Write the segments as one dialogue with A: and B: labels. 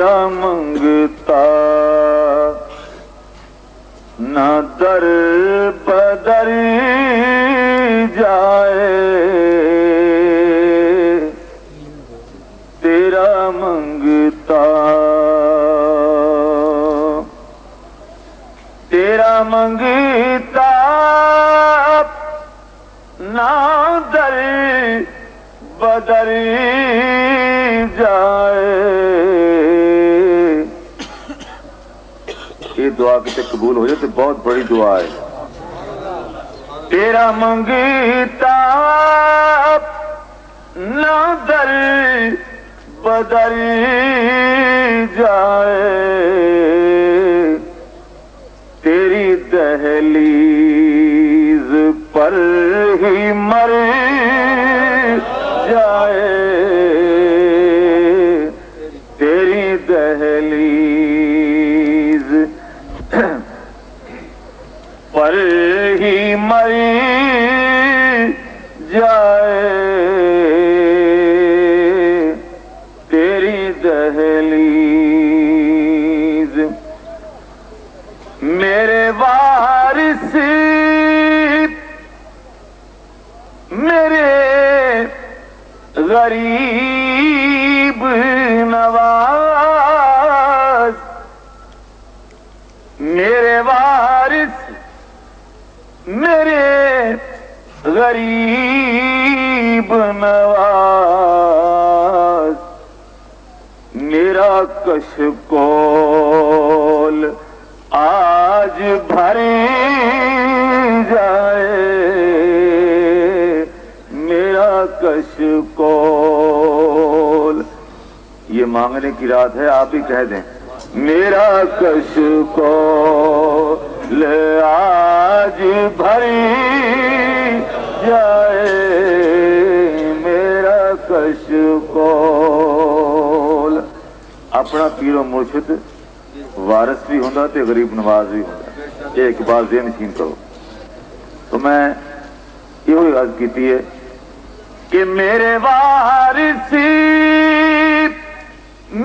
A: تیرا منگتا نہ در بدر جائے، تیرا منگتا تیرا منگتا نہ در بدر جائے۔ یہ دعا کتے قبول ہو جائے تو بہت بڑی دعا ہے۔ تیرا منگتا نہ در بدر جائے، تیری دہلیز پر ہی مر جائے، تیری دہلیز پر ہی مر جائے، تیری دہلیز میرے وارث میرے غریب نواز، میرے وارث میرے غریب نواز، میرا کشکول آج بھر جائے، میرا کشکول، یہ مانگنے کی رات ہے، آپ ہی کہہ دیں، میرا کشکول آج بھر جائے، میرا کشکول۔ اپنا پیر و مرشد وارث بھی ہوندا تے غریب نواز بھی ہوندا، ایک بات ذہن نشین کرو۔ تو میں یہ عرض کیتی ہے کہ میرے وارث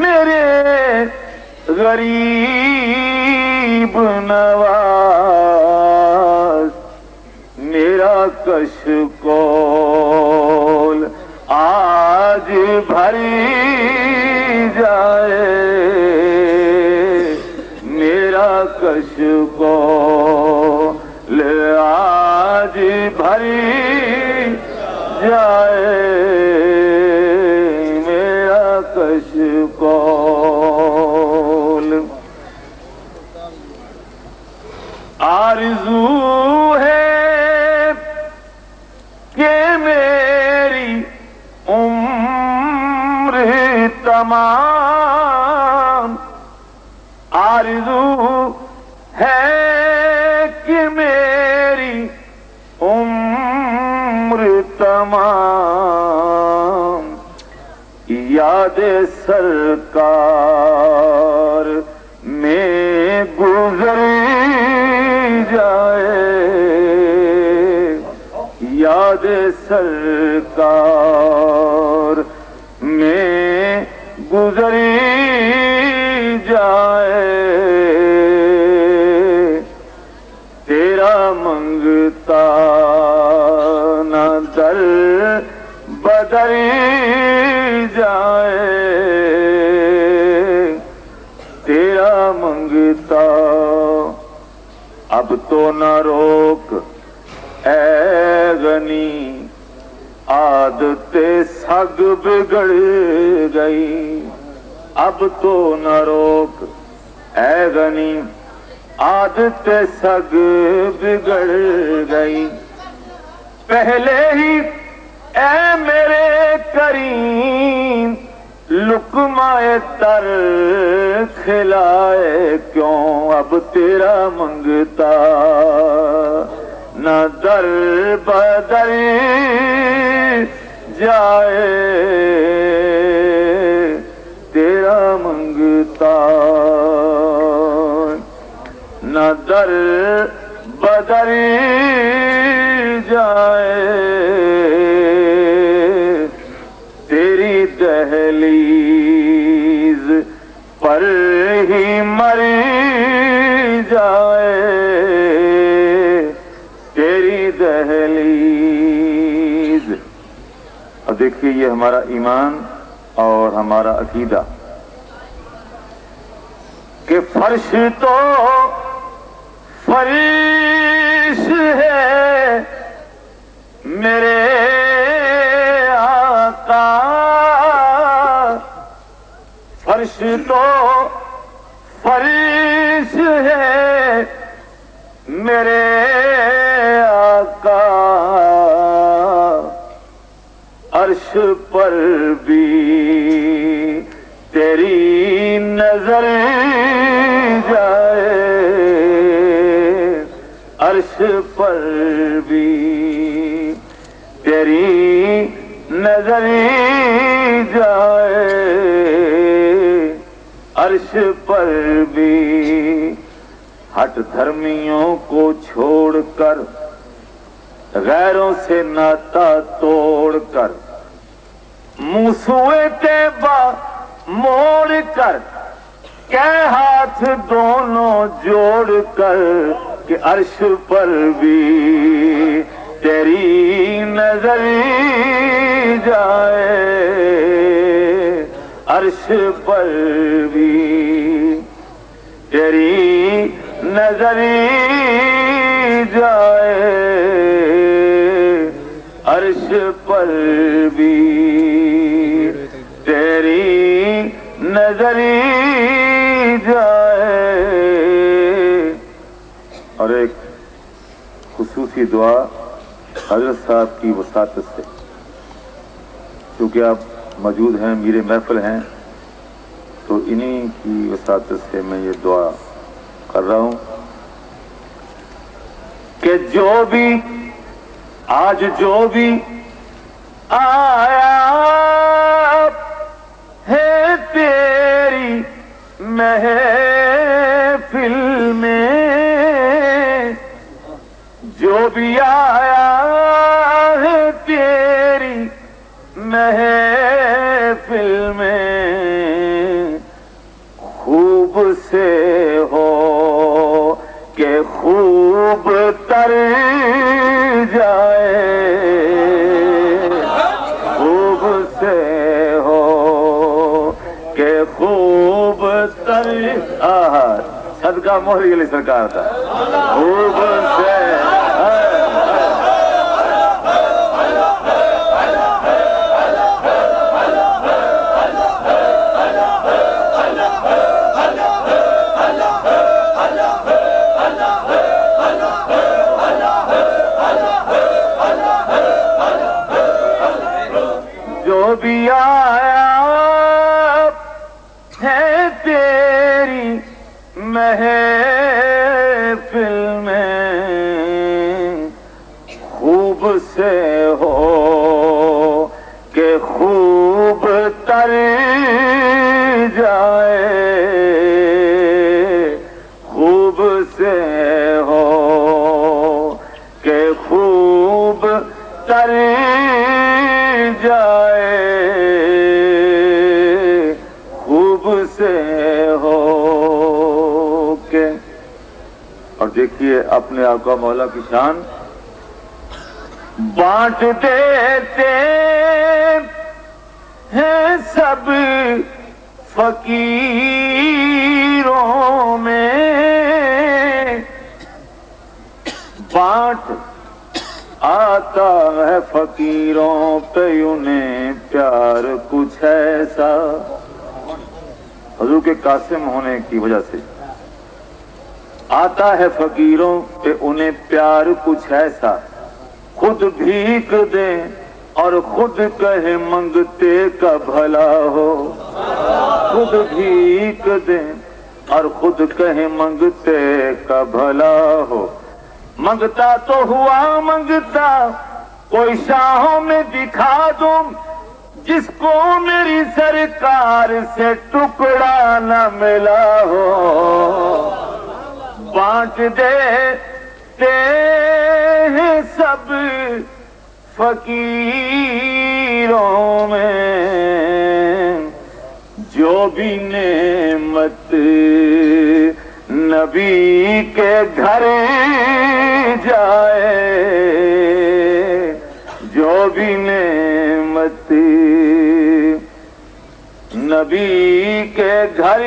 A: میرے غریب نواز، میرا کشکول آج بھر جائے، میرا کشکول آج بھر جائے، میرا کشکول۔ آرزو ہے کہ میری عمر تمام، آرزو ہے کہ میری عمر تمام یاد سرکار میں گزر جائے، یاد سرکار میں گزر جائے، تیرا منگتا نہ در بدر جائے، تیرا منگتا اب تو نہ روک اے غنی، عادت سگ بگڑ گئی، اب تو نہ روک اے غنی، عادت سگ بگڑ گئی، پہلے ہی اے میرے کریم لقمہ تر کھلائے کیوں، اب تیرا منگتا نہ در بدر جائے، تیرا منگتا نہ در بدر جائے، تیری دہلیز پر ہی مر جائے تیری دہلیز. اب دیکھیے یہ ہمارا ایمان اور ہمارا عقیدہ کہ فرش تو فرش ہے میرے آقا، فرش تو فرش ہے میرے آقا، عرش پر بھی تیری نظر جائے، عرش پر بھی تیری نظر جائے، عرش پر بھی. ہٹ دھرمیوں کو چھوڑ کر، غیروں سے ناتا توڑ کر، منہ سوئے طیبہ موڑ کر، کہ ہاتھ دونوں جوڑ کر کہ عرش پر بھی تیری نظر جائے، عرش پر بھی تیری نظر جائے، عرش پر بھی تیری نظر جائے. اور ایک خصوصی دعا حضرت صاحب کی وساطت سے، کیونکہ آپ موجود ہیں، میرے محفل ہیں، تو انہی کی وساطت سے میں یہ دعا کر رہا ہوں کہ جو بھی آج جو بھی آیا ہے تیری محفل میں، جو بھی آیا ہے تیری محفل میں، خوب سے ہو کہ خوب تر جائے، خوب سے ہو کہ خوب تر. صدقہ موہری علی سرکار تھا. خوب سے جو بھی آیا ہے تیری محفل میں، خوب سے ہو کہ خوب تر جائے، خوب سے ہو کہ خوب تر جائے، خوب سے ہو کے. اور دیکھیے اپنے آقا مولا کی شان، بانٹ دیتے ہیں سب فقیروں میں، بانٹ آتا ہے فقیروں پہ انہیں پیار کچھ ایسا. حضور کے قاسم ہونے کی وجہ سے آتا ہے فقیروں پہ انہیں پیار کچھ ایسا، خود بھیک دیں اور خود کہے منگتے کا بھلا ہو، خود بھیک دیں اور خود کہے منگتے کا بھلا ہو. منگتا تو ہوا منگتا، کوئی شاہوں میں دکھا دوں، جس کو میری سرکار سے ٹکڑا نہ ملا ہو. بانٹ دیتے ہیں سب فقیروں میں، جو بھی نعمت نعمت نبی کے گھر جائے جو بھی نعمت نبی کے گھر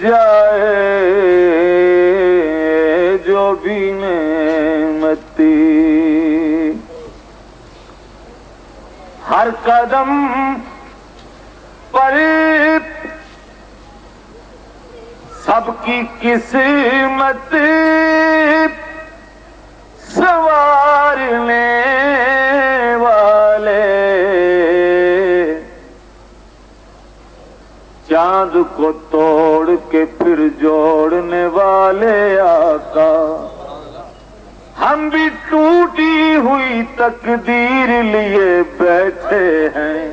A: جائے جو بھی نعمت ہر قدم پر سب کی قسمت سنوارنے والے چاند کو توڑ کے پھر جوڑنے والے آقا ہم بھی ٹوٹی ہوئی تقدیر لیے بیٹھے ہیں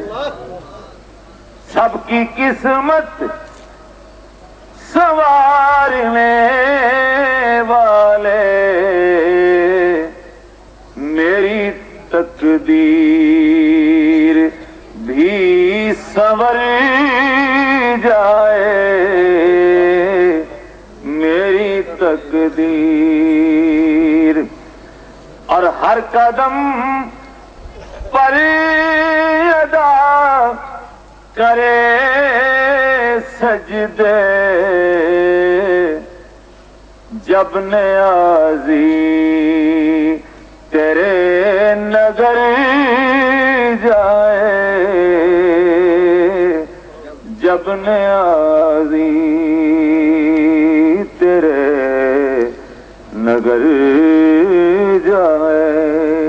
A: سب کی قسمت سنوارنے والے میری تقدیر بھی سنور جائے میری تقدیر اور ہر قدم پر ادا کرے سجدے جب نیازی تیرے نگر جائے جب نیازی تیرے نگر جائے